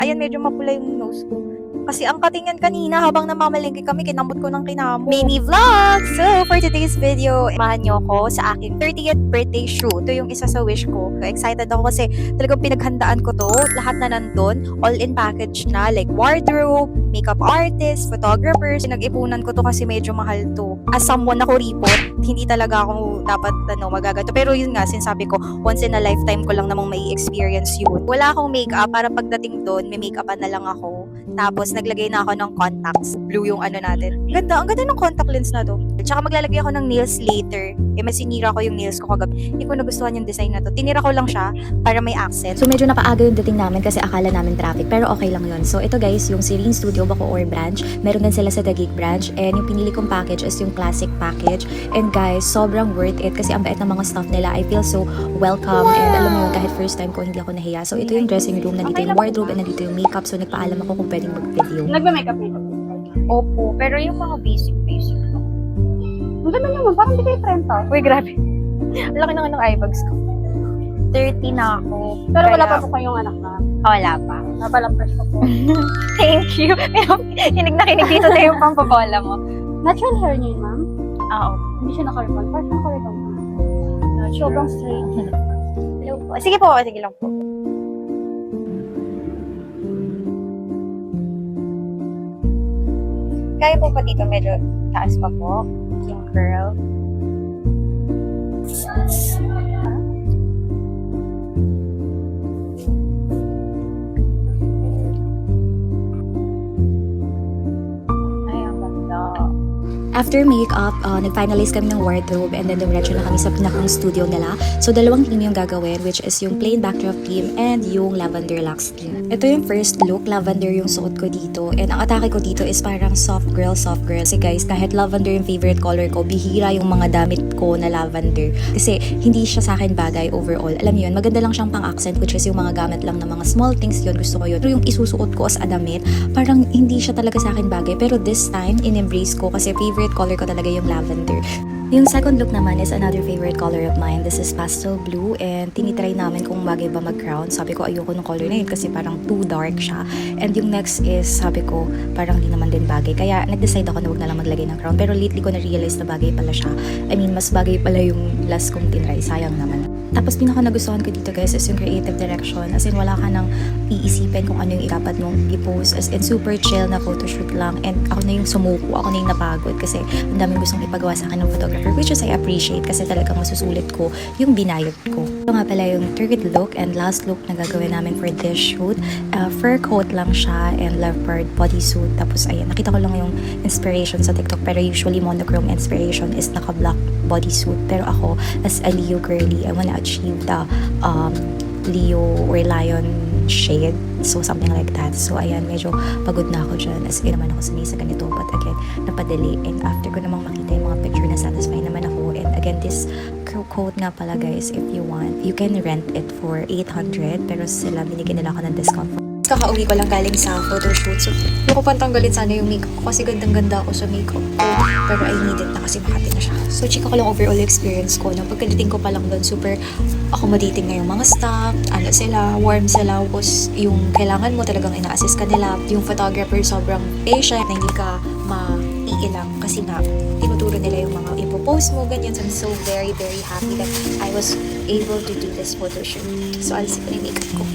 Ayan, medyo mapula yung nose ko. Kasi ang katingan kanina habang namamalengke kami, kinamot ko ng kinamo. Mini vlog! So, for today's video, samahan niyo ako sa aking 30th birthday shoot. Ito yung isa sa wish ko. Excited ako kasi talagang pinaghandaan ko to. Lahat na nandun, all in package na, like wardrobe, makeup artist, photographers. Nag-ipunan ko to kasi medyo mahal to. As someone na kuripot, hindi talaga ako dapat magaganto. Pero yun nga, sinasabi ko, once in a lifetime ko lang namang may experience yun. Wala akong makeup, para pagdating doon, may makeupan na lang ako. Tapos, naglagay na ako ng contacts. Blue yung ano natin. Ang ganda ng contact lens na to. Tsaka maglalagay ako ng nails later. May sinira ko yung nails ko kagabi. Hindi ko nagustuhan yung design na to. Tinira ko lang siya para may accent. So medyo napaaga yung dating namin kasi akala namin traffic. Pero okay lang yun. So ito guys, yung Serene Studio Bacoor branch. Meron din sila sa Taguig branch. And yung pinili kong package is yung classic package. And guys, sobrang worth it kasi ang bait ng mga staff nila. I feel so welcome. Wow! And alam mo yun, kahit first time ko, hindi ako nahiya. So ito yung dressing room. Nandito yung wardrobe and nandito yung makeup. So nagpaalam ako kung pwedeng mag-video. Nagbe-makeup. Opo, pero yung mga basic. Ang ganda naman, parang di kayo 30. Uy, grabe. Ang laki naman ng eyebags ko. 30 na ako. Pero wala pa po kayong anak na. Wala pa. Napalampers ko po. Thank you. Kinig na kinig dito na yung pampabola mo. Natural hair niyo yun, ma'am? Oo. Hindi siya naka-ribbon. Parang siya naka-ribbon. Sobrang straight. Hello po. Sige po, sige lang po. Kaya po pa dito, medyo taas pa po. Yung curl. Ay, ang ganda. After makeup, nag-finalize kami ng wardrobe and then dumiretso na kami sa pinakang studio nila. So, dalawang theme yung gagawin, which is yung plain backdrop theme and yung lavender luxe theme. Ito yung first look, lavender yung suot ko dito. And ang atake ko dito is parang soft girl, soft girl. Kasi guys, kahit lavender yung favorite color ko, bihira yung mga damit ko na lavender. Kasi hindi siya sa akin bagay overall. Alam mo yun, maganda lang siyang pang-accent, which is yung mga gamit lang na mga small things, yun gusto ko yun. Pero yung isusuot ko as a damit, parang hindi siya talaga sa akin bagay. Pero this time, in-embrace ko kasi favorite color ko talaga yung lavender. Yung second look naman is another favorite color of mine. This is pastel blue and tinitry namin kung bagay ba mag-crown. Sabi ko ayoko ng color na yun kasi parang too dark siya. And yung next is sabi ko parang hindi naman din bagay. Kaya nag-decide ako na huwag na lang maglagay ng crown. Pero lately ko na-realize na bagay pala siya. I mean, mas bagay pala yung last kong tinry. Sayang naman. Tapos pinaka nagustuhan ko dito guys is yung creative direction. As in wala ka nang iisipin kung ano yung dapat mong i-post. As in super chill na photoshoot lang. And ako na yung sumuko. Ako na yung napagod kasi ang daming gustong ipagawa sa akin ng photographer. Which is I appreciate kasi talagang masusulit ko yung binayot ko. Ito nga pala yung third look and last look na gagawin namin for this shoot. Fur coat lang siya and leopard bodysuit. Tapos ayan, nakita ko lang yung inspiration sa TikTok pero usually monochrome inspiration is naka-black bodysuit. Pero ako, as a Leo girly, I wanna achieve the Leo or Lion shade. So, something like that. So, ayan, medyo pagod na ako dyan. As in naman ako sanay sa ganito. But again, napadali. And after ko namang makita yung mga picture na satisfy naman ako. And again, this coat nga pala guys, if you want, you can rent it for 800. Pero sila, binigyan nila ako ng discount. Kakauwi ko lang galing sa photoshoot. So, hindi ko pantanggalin sana yung makeup ko kasi gandang-ganda ako sa makeup ko. Pero I need it na kasi makati na siya. So, chika ko lang overall experience ko. Nang pagkadating ko pa lang doon, super accommodating na yung mga staff. Ano sila, warm sila. Tapos, yung kailangan mo talagang ina-assist ka nila. Yung photographer sobrang patient na hindi ka maiilang kasi nga, tinuturo nila yung mga ipopost mo, ganyan. So, I'm so very, very happy that I was able to do this photoshoot. So, alisin ko na yung makeup ko.